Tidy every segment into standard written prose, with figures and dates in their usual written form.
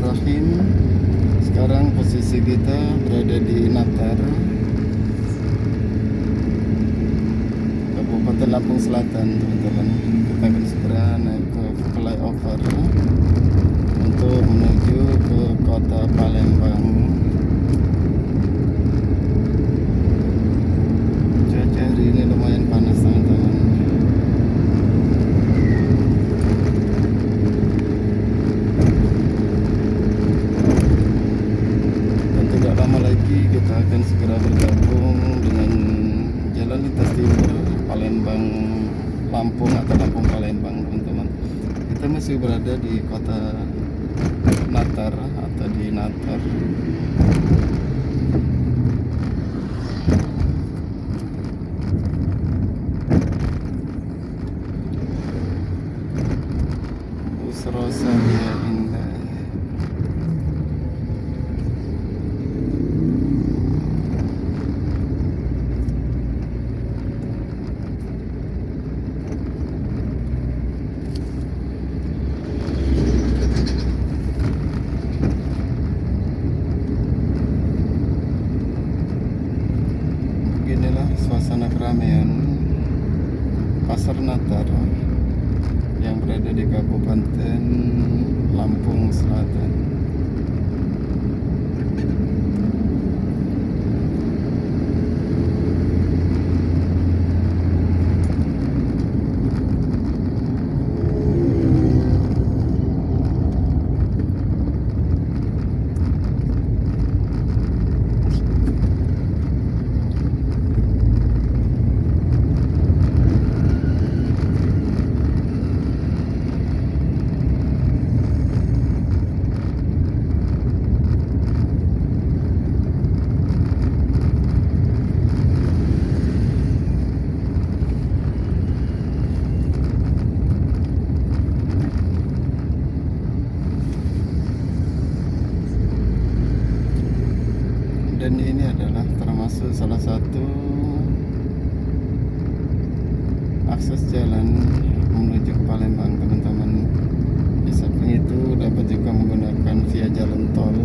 Bismillahirrahmanirrahim. Sekarang posisi kita berada di Natar, Kabupaten Lampung Selatan, teman-teman. Kita akan segera naik ke flyover untuk menuju ke kota Palembang. Cuaca hari ini lumayan panas, teman-teman. Lama lagi kita akan segera bergabung dengan jalan lintas timur Palembang Lampung atau Lampung Palembang, teman-teman. Kita masih berada di kota Natar atau di Natar. Usrosalia Indah. Beginilah suasana keramaian Pasar Natar yang berada di Kabupaten Lampung Selatan. Dan ini adalah termasuk salah satu akses jalan menuju ke Palembang, teman-teman. Di samping itu dapat juga menggunakan via jalan tol.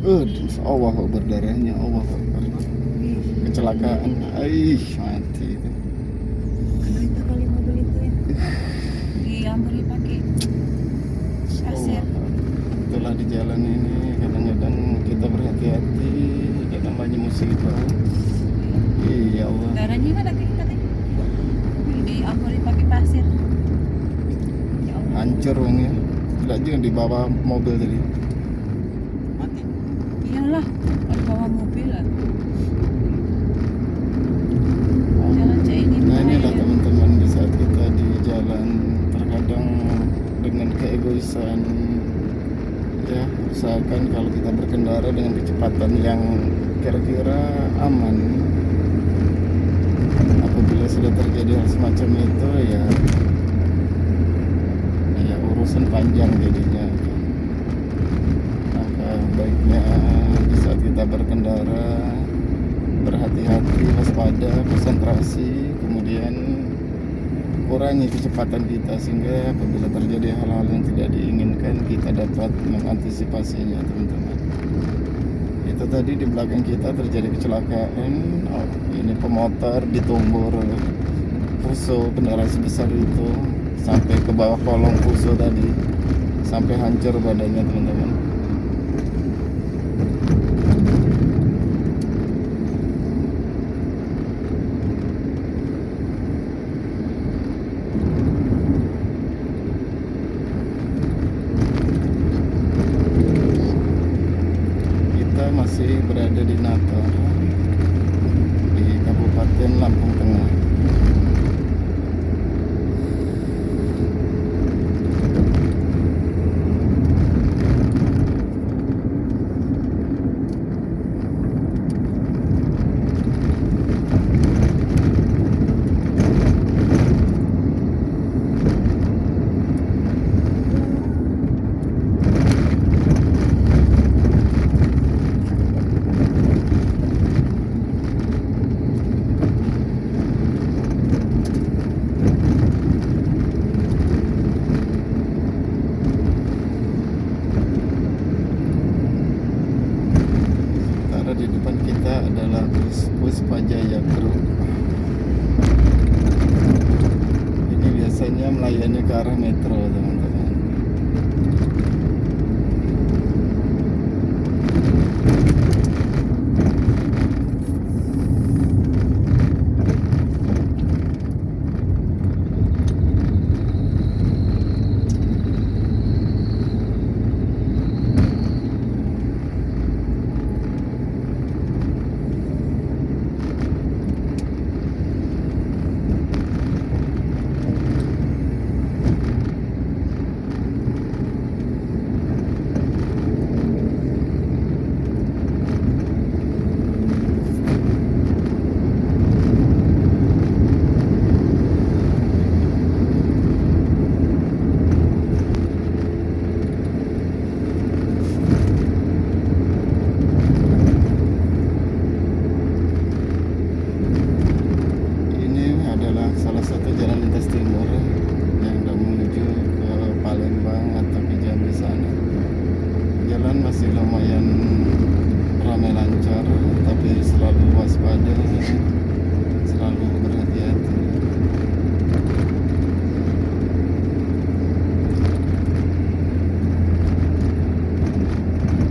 Allah berdarahnya, Allah Akbar. Kecelakaan, mati itu. Aduh, itu kali mobil itu ya. Diamburi pakai pasir. Itulah di jalan ini kadang-kadang kita berhati-hati, kadang banyak musibah. Iya Allah. Darahnya mana katanya? Diamburi pakai pasir. Ya Allah. Hancur orangnya. Tidak juga di bawah mobil tadi. Mati. Iyalah, kalau bawa mobil lah. Jalan C ini Nah inilah bahaya. teman-teman, di saat kita di jalan terkadang dengan keegoisan, ya usahakan kalau kita berkendara dengan kecepatan yang kira-kira aman. Apabila sudah terjadi hal semacam itu ya urusan panjang jadinya. Maka baiknya di saat kita berkendara berhati-hati, waspada, konsentrasi, kemudian kurangi kecepatan kita sehingga apabila terjadi hal-hal yang tidak diinginkan kita dapat mengantisipasinya, teman-teman. Itu tadi di belakang kita terjadi kecelakaan. Ini pemotor ditumbur Fuso kendaraan sebesar itu sampai ke bawah kolong Fuso tadi, sampai hancur badannya, teman-teman. Masih berada di Natar, di Kabupaten Lampung Tengah. Di depan kita adalah bus Puspajaya Group. Ini biasanya melayani ke arah metro, teman-teman. Salah satu jalan lintas timur yang hendak menuju ke Palembang atau ke Jambi sana. Jalan masih lumayan ramai lancar, tapi selalu waspada, selalu berhati-hati.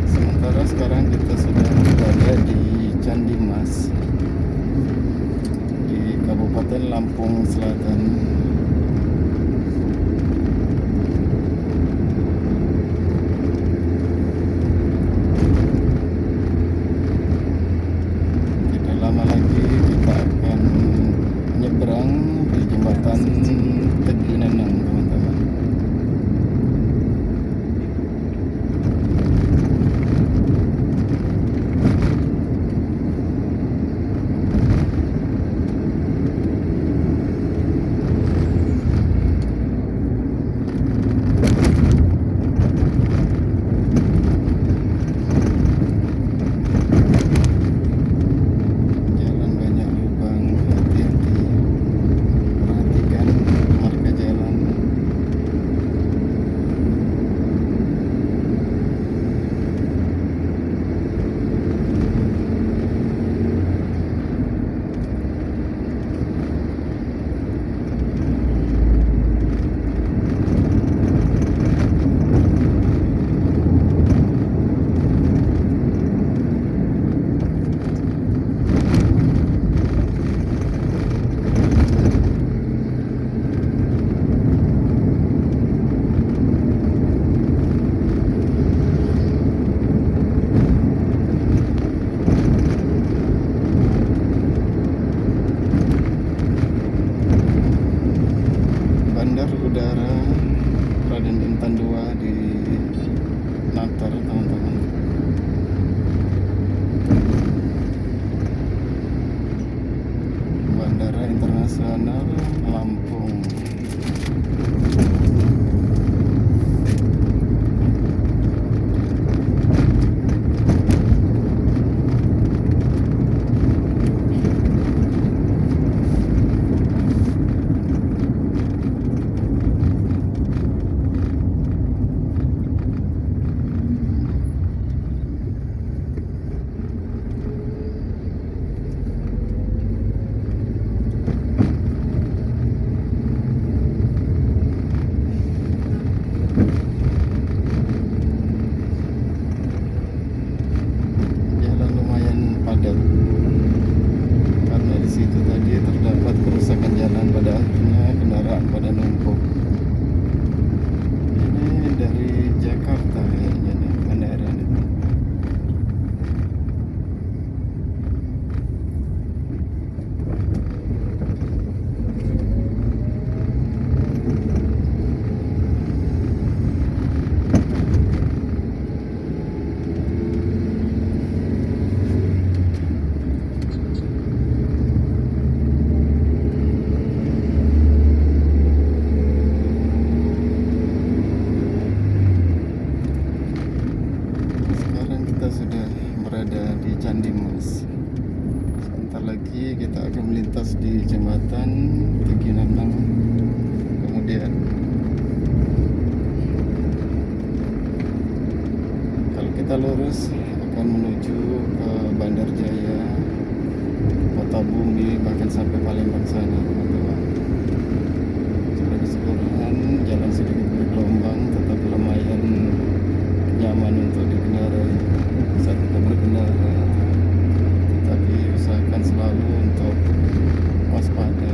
Sementara sekarang kita sudah berada di Candi Mas, Kabupaten Lampung Selatan. Tidak lama lagi kita akan nyebrang di jembatan Tegi Neneng, teman-teman. berada di Candi Mas. Sebentar lagi kita akan melintas di jembatan Teginanang. Kemudian kalau kita lurus akan menuju ke Bandar Jaya, Kota Bumi, bahkan sampai Palembang sana, teman-teman. Secara keseluruhan jalan sedikit bergelombang, tetapi lumayan nyaman untuk dikendarai saat kita berkendara. Tetapi usahakan selalu untuk waspada.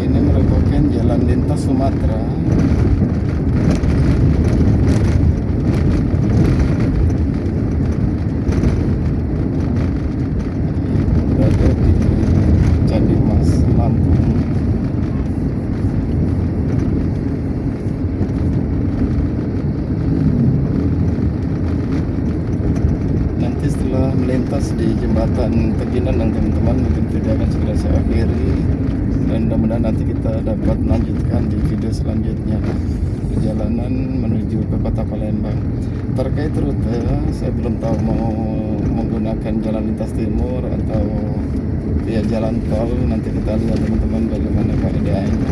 Ini merupakan jalan lintas Sumatera. Berada di Candi Mas, Lampung. Nanti setelah melintas di jembatan Teginanang, teman-teman, mungkin video akan segera saya akhiri, dan mudah-mudahan nanti kita dapat melanjutkan di video selanjutnya perjalanan menuju ke kota Palembang. Terkait rute, saya belum tahu mau menggunakan jalan lintas timur atau via jalan tol. Nanti kita lihat, teman-teman, bagaimana keadaannya.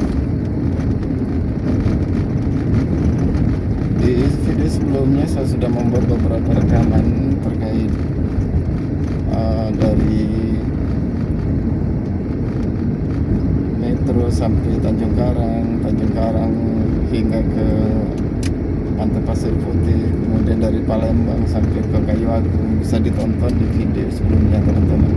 Di video sebelumnya saya sudah membuat beberapa rekaman terkait dari metro sampai Tanjung Karang hingga ke Pantai Pasir Putih, kemudian dari Palembang sampai ke Kayu Agung. Bisa ditonton di video sebelumnya, teman-teman.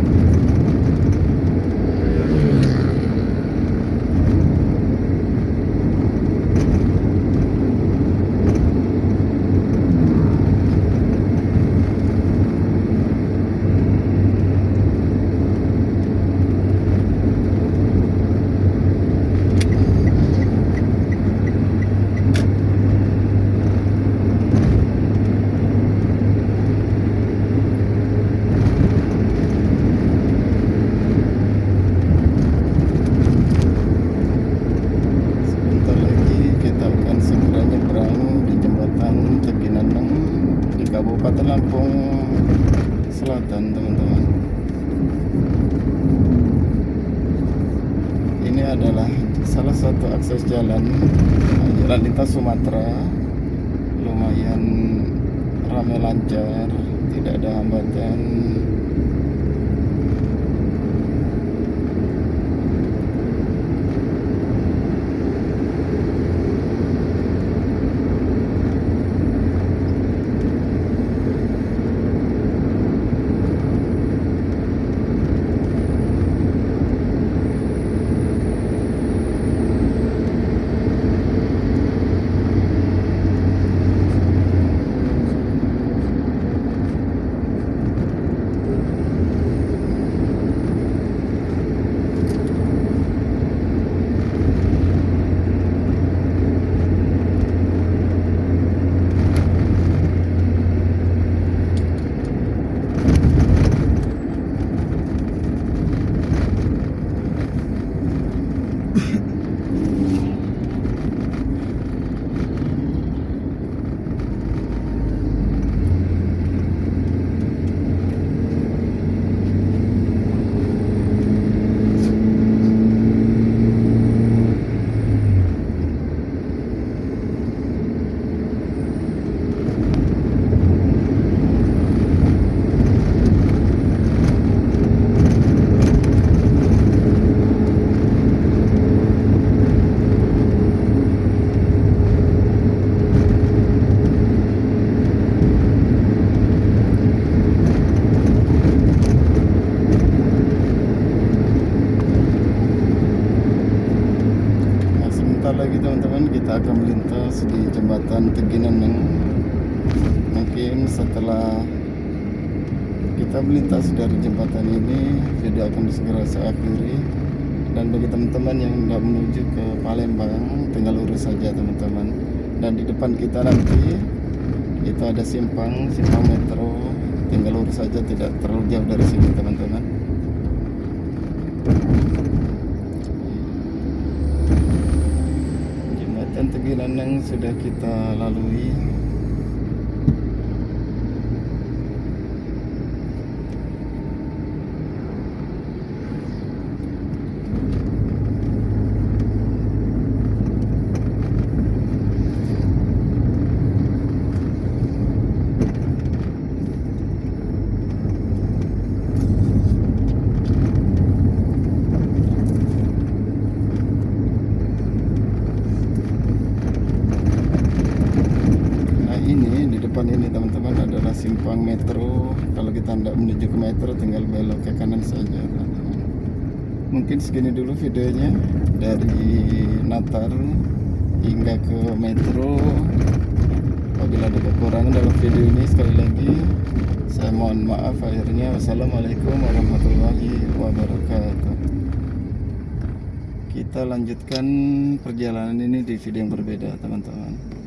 Sebentar lagi kita akan segera nyebrang di jembatan Teginanang di Kabupaten Lampung Selatan, teman-teman. Ini adalah salah satu akses jalan lintas Sumatera. Lumayan ramai lancar, tidak ada hambatan. lagi teman-teman, kita akan melintas di jembatan Teginanang. Mungkin setelah kita melintas dari jembatan ini, video akan segera saya akhiri. Dan bagi teman-teman yang hendak menuju ke Palembang, tinggal lurus saja teman-teman. Dan di depan kita nanti itu ada simpang metro, tinggal lurus saja, tidak terlalu jauh dari sini teman-teman. Jembatan Teguh Lanang sudah kita lalui. Ini di depan ini teman-teman adalah simpang metro. Kalau kita hendak menuju ke metro tinggal belok ke kanan saja teman-teman. Mungkin segini dulu videonya dari Natar hingga ke metro. Apabila ada kekurangan dalam video ini, sekali lagi saya mohon maaf. Akhirnya wassalamualaikum warahmatullahi wabarakatuh. Kita lanjutkan perjalanan ini di video yang berbeda teman-teman.